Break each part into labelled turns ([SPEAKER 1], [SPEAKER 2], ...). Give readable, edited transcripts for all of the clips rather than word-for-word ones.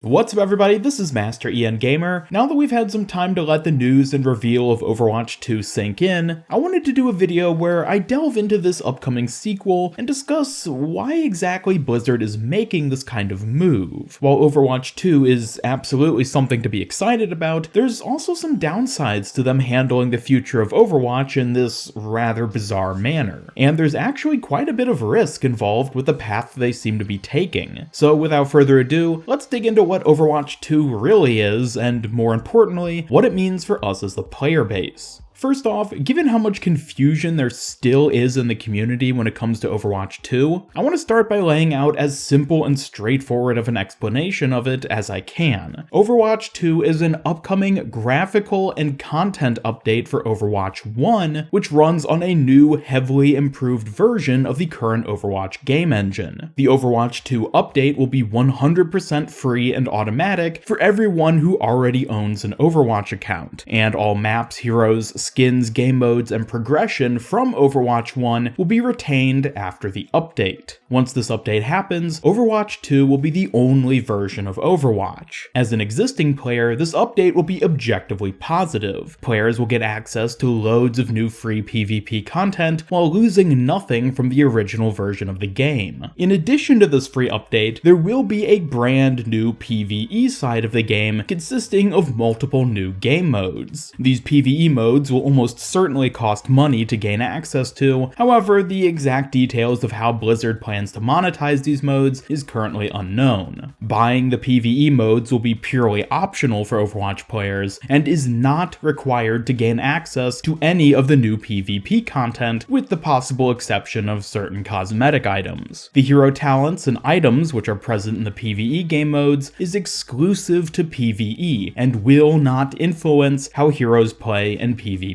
[SPEAKER 1] What's up everybody, this is Master EN Gamer. Now that we've had some time to let the news and reveal of Overwatch 2 sink in, I wanted to do a video where I delve into this upcoming sequel and discuss why exactly Blizzard is making this kind of move. While Overwatch 2 is absolutely something to be excited about, there's also some downsides to them handling the future of Overwatch in this rather bizarre manner. And there's actually quite a bit of risk involved with the path they seem to be taking. So without further ado, let's dig into what Overwatch 2 really is, and more importantly, what it means for us as the player base. First off, given how much confusion there still is in the community when it comes to Overwatch 2, I want to start by laying out as simple and straightforward of an explanation of it as I can. Overwatch 2 is an upcoming graphical and content update for Overwatch 1, which runs on a new, heavily improved version of the current Overwatch game engine. The Overwatch 2 update will be 100% free and automatic for everyone who already owns an Overwatch account, and all maps, heroes, skins, game modes, and progression from Overwatch 1 will be retained after the update. Once this update happens, Overwatch 2 will be the only version of Overwatch. As an existing player, this update will be objectively positive. Players will get access to loads of new free PvP content while losing nothing from the original version of the game. In addition to this free update, there will be a brand new PvE side of the game consisting of multiple new game modes. These PvE modes will almost certainly cost money to gain access to. However, the exact details of how Blizzard plans to monetize these modes is currently unknown. Buying the PvE modes will be purely optional for Overwatch players and is not required to gain access to any of the new PvP content, with the possible exception of certain cosmetic items. The hero talents and items which are present in the PvE game modes is exclusive to PvE and will not influence how heroes play in PvP.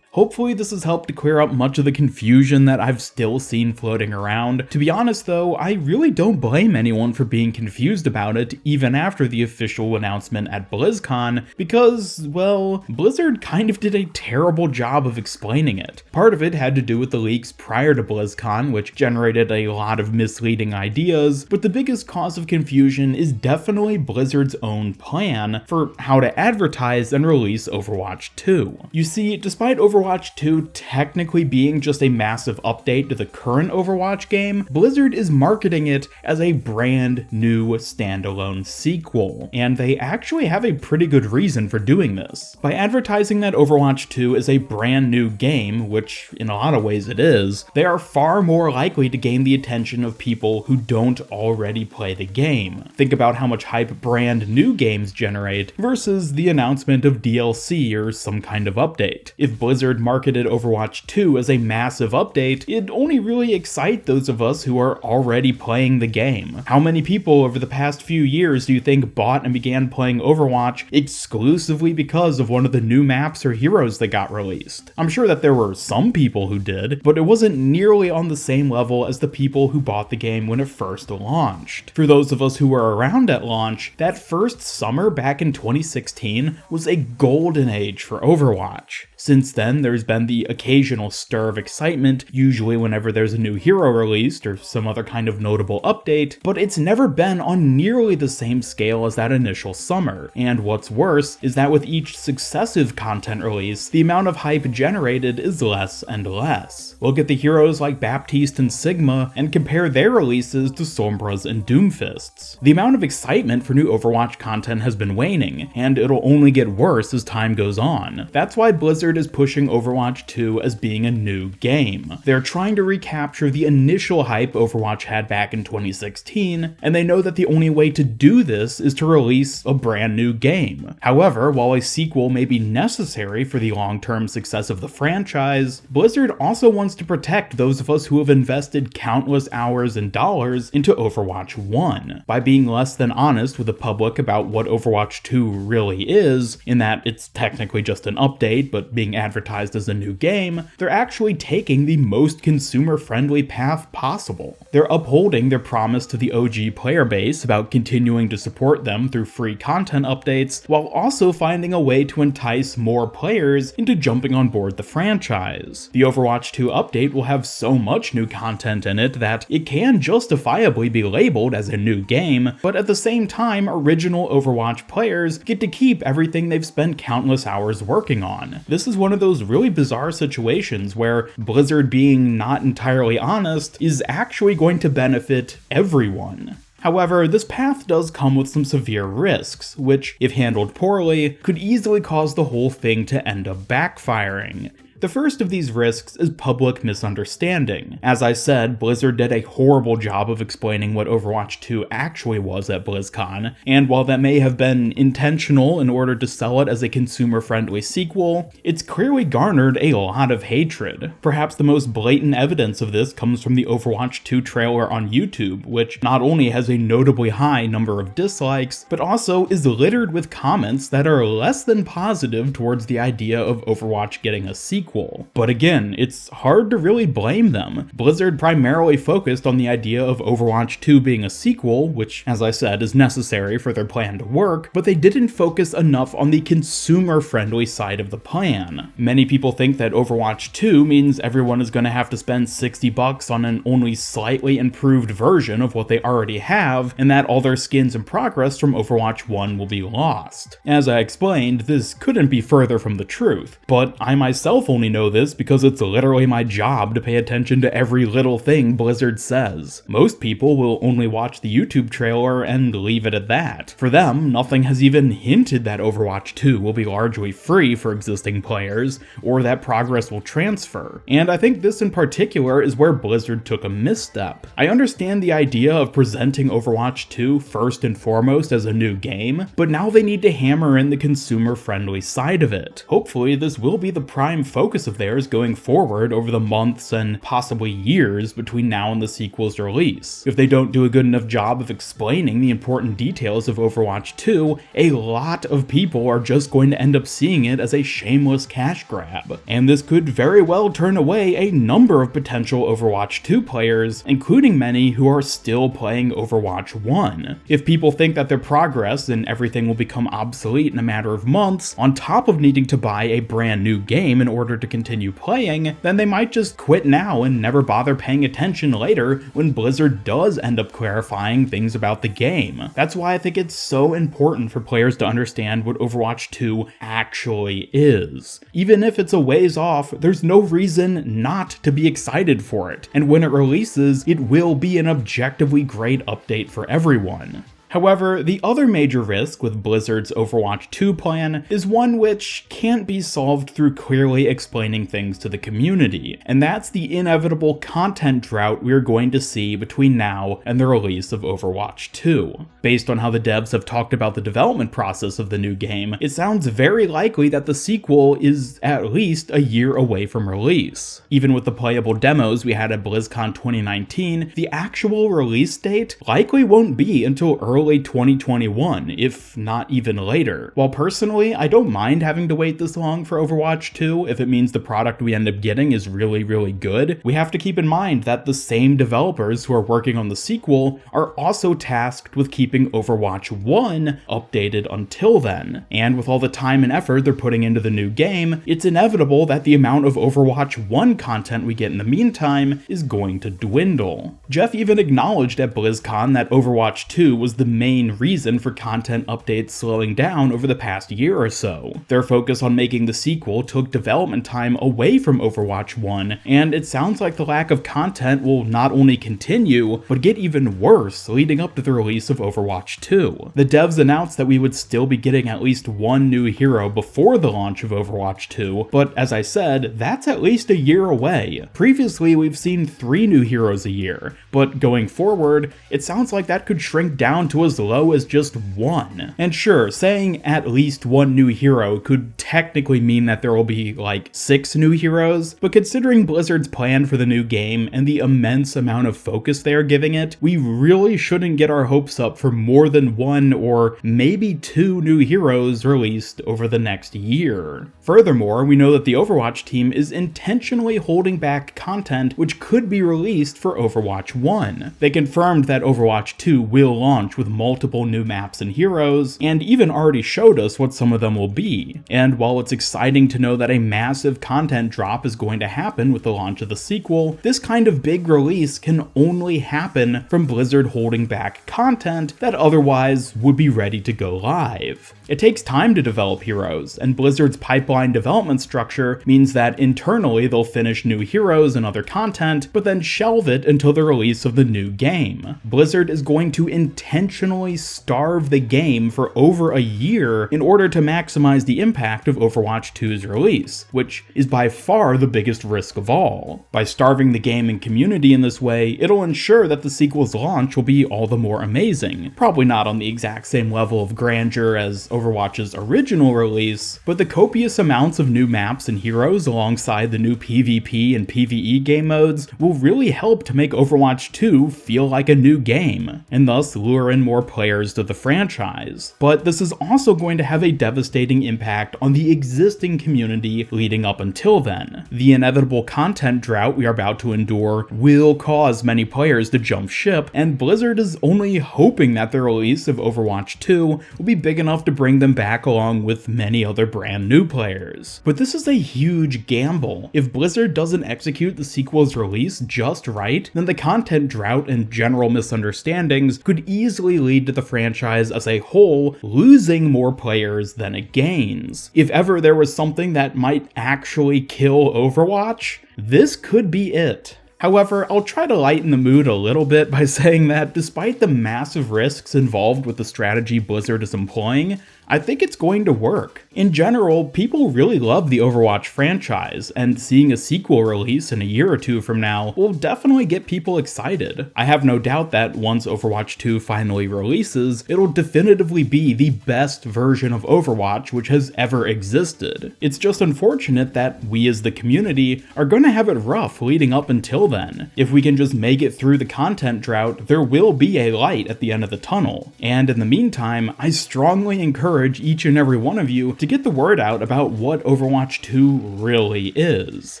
[SPEAKER 1] Hopefully this has helped to clear up much of the confusion that I've still seen floating around. To be honest though, I really don't blame anyone for being confused about it even after the official announcement at BlizzCon, because, well, Blizzard kind of did a terrible job of explaining it. Part of it had to do with the leaks prior to BlizzCon, which generated a lot of misleading ideas, but the biggest cause of confusion is definitely Blizzard's own plan for how to advertise and release Overwatch 2. You see, despite Overwatch 2 technically being just a massive update to the current Overwatch game, Blizzard is marketing it as a brand new standalone sequel, and they actually have a pretty good reason for doing this. By advertising that Overwatch 2 is a brand new game, which in a lot of ways it is, they are far more likely to gain the attention of people who don't already play the game. Think about how much hype brand new games generate versus the announcement of DLC or some kind of update. If Blizzard marketed Overwatch 2 as a massive update, it'd only really excite those of us who are already playing the game. How many people over the past few years do you think bought and began playing Overwatch exclusively because of one of the new maps or heroes that got released? I'm sure that there were some people who did, but it wasn't nearly on the same level as the people who bought the game when it first launched. For those of us who were around at launch, that first summer back in 2016 was a golden age for Overwatch. Since then, there's been the occasional stir of excitement, usually whenever there's a new hero released or some other kind of notable update, but it's never been on nearly the same scale as that initial summer. And what's worse is that with each successive content release, the amount of hype generated is less and less. Look at the heroes like Baptiste and Sigma and compare their releases to Sombras and Doomfists. The amount of excitement for new Overwatch content has been waning, and it'll only get worse as time goes on. That's why Blizzard is pushing Overwatch 2 as being a new game. They're trying to recapture the initial hype Overwatch had back in 2016, and they know that the only way to do this is to release a brand new game. However, while a sequel may be necessary for the long-term success of the franchise, Blizzard also wants to protect those of us who have invested countless hours and dollars into Overwatch 1. By being less than honest with the public about what Overwatch 2 really is, in that it's technically just an update, but being advertised advertised as a new game, they're actually taking the most consumer-friendly path possible. They're upholding their promise to the OG player base about continuing to support them through free content updates, while also finding a way to entice more players into jumping on board the franchise. The Overwatch 2 update will have so much new content in it that it can justifiably be labeled as a new game, but at the same time, original Overwatch players get to keep everything they've spent countless hours working on. This is one of those really bizarre situations where Blizzard being not entirely honest is actually going to benefit everyone. However, this path does come with some severe risks, which, if handled poorly, could easily cause the whole thing to end up backfiring. The first of these risks is public misunderstanding. As I said, Blizzard did a horrible job of explaining what Overwatch 2 actually was at BlizzCon, and while that may have been intentional in order to sell it as a consumer-friendly sequel, it's clearly garnered a lot of hatred. Perhaps the most blatant evidence of this comes from the Overwatch 2 trailer on YouTube, which not only has a notably high number of dislikes, but also is littered with comments that are less than positive towards the idea of Overwatch getting a sequel. But again, it's hard to really blame them. Blizzard primarily focused on the idea of Overwatch 2 being a sequel, which, as I said, is necessary for their plan to work, but they didn't focus enough on the consumer-friendly side of the plan. Many people think that Overwatch 2 means everyone is going to have to spend $60 on an only slightly improved version of what they already have, and that all their skins and progress from Overwatch 1 will be lost. As I explained, this couldn't be further from the truth, but I myself only know this because it's literally my job to pay attention to every little thing Blizzard says. Most people will only watch the YouTube trailer and leave it at that. For them, nothing has even hinted that Overwatch 2 will be largely free for existing players, or that progress will transfer. And I think this in particular is where Blizzard took a misstep. I understand the idea of presenting Overwatch 2 first and foremost as a new game, but now they need to hammer in the consumer-friendly side of it. Hopefully this will be the prime focus of theirs going forward over the months and possibly years between now and the sequel's release. If they don't do a good enough job of explaining the important details of Overwatch 2, a lot of people are just going to end up seeing it as a shameless cash grab. And this could very well turn away a number of potential Overwatch 2 players, including many who are still playing Overwatch 1. If people think that their progress and everything will become obsolete in a matter of months, on top of needing to buy a brand new game in order to continue playing, then they might just quit now and never bother paying attention later when Blizzard does end up clarifying things about the game. That's why I think it's so important for players to understand what Overwatch 2 actually is. Even if it's a ways off, there's no reason not to be excited for it, and when it releases, it will be an objectively great update for everyone. However, the other major risk with Blizzard's Overwatch 2 plan is one which can't be solved through clearly explaining things to the community, and that's the inevitable content drought we're going to see between now and the release of Overwatch 2. Based on how the devs have talked about the development process of the new game, it sounds very likely that the sequel is at least a year away from release. Even with the playable demos we had at BlizzCon 2019, the actual release date likely won't be until early 2021, if not even later. While personally, I don't mind having to wait this long for Overwatch 2 if it means the product we end up getting is really good, we have to keep in mind that the same developers who are working on the sequel are also tasked with keeping Overwatch 1 updated until then. And with all the time and effort they're putting into the new game, it's inevitable that the amount of Overwatch 1 content we get in the meantime is going to dwindle. Jeff even acknowledged at BlizzCon that Overwatch 2 was the main reason for content updates slowing down over the past year or so. Their focus on making the sequel took development time away from Overwatch 1, and it sounds like the lack of content will not only continue, but get even worse leading up to the release of Overwatch 2. The devs announced that we would still be getting at least one new hero before the launch of Overwatch 2, but as I said, that's at least a year away. Previously, we've seen 3 new heroes a year, but going forward, it sounds like that could shrink down to as low as just 1. And sure, saying at least 1 new hero could technically mean that there will be like 6 new heroes, but considering Blizzard's plan for the new game and the immense amount of focus they are giving it, we really shouldn't get our hopes up for more than 1 or maybe 2 new heroes released over the next year. Furthermore, we know that the Overwatch team is intentionally holding back content which could be released for Overwatch 1. They confirmed that Overwatch 2 will launch with multiple new maps and heroes, and even already showed us what some of them will be. And while it's exciting to know that a massive content drop is going to happen with the launch of the sequel, this kind of big release can only happen from Blizzard holding back content that otherwise would be ready to go live. It takes time to develop heroes, and Blizzard's pipeline development structure means that internally they'll finish new heroes and other content, but then shelve it until the release of the new game. Blizzard is going to intentionally starve the game for over a year in order to maximize the impact of Overwatch 2's release, which is by far the biggest risk of all. By starving the game and community in this way, it'll ensure that the sequel's launch will be all the more amazing. Probably not on the exact same level of grandeur as Overwatch's original release, but the copious amounts of new maps and heroes alongside the new PvP and PvE game modes will really help to make Overwatch 2 feel like a new game, and thus lure in more players to the franchise. But this is also going to have a devastating impact on the existing community leading up until then. The inevitable content drought we are about to endure will cause many players to jump ship, and Blizzard is only hoping that the release of Overwatch 2 will be big enough to bring them back along with many other brand new players. But this is a huge gamble. If Blizzard doesn't execute the sequel's release just right, then the content drought and general misunderstandings could easily lead to the franchise as a whole losing more players than it gains. If ever there was something that might actually kill Overwatch, this could be it. However, I'll try to lighten the mood a little bit by saying that despite the massive risks involved with the strategy Blizzard is employing, I think it's going to work. In general, people really love the Overwatch franchise, and seeing a sequel release in a year or two from now will definitely get people excited. I have no doubt that once Overwatch 2 finally releases, it'll definitively be the best version of Overwatch which has ever existed. It's just unfortunate that we as the community are going to have it rough leading up until then. If we can just make it through the content drought, there will be a light at the end of the tunnel. And in the meantime, I strongly encourage each and every one of you to get the word out about what Overwatch 2 really is.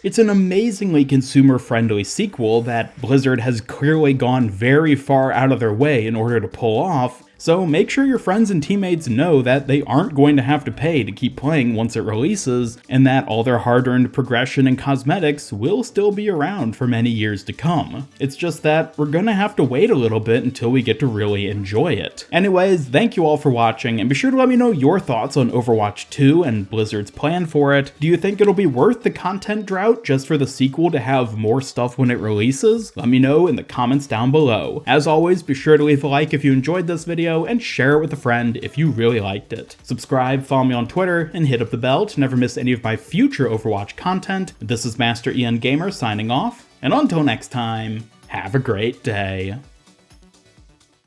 [SPEAKER 1] It's an amazingly consumer-friendly sequel that Blizzard has clearly gone very far out of their way in order to pull off, so make sure your friends and teammates know that they aren't going to have to pay to keep playing once it releases, and that all their hard-earned progression and cosmetics will still be around for many years to come. It's just that we're gonna have to wait a little bit until we get to really enjoy it. Anyways, thank you all for watching, and be sure to let me know your thoughts on Overwatch 2 and Blizzard's plan for it. Do you think it'll be worth the content drought just for the sequel to have more stuff when it releases? Let me know in the comments down below. As always, be sure to leave a like if you enjoyed this video, and share it with a friend if you really liked it. Subscribe, follow me on Twitter, and hit up the bell to never miss any of my future Overwatch content. This is Master Ian Gamer signing off, and until next time, have a great day.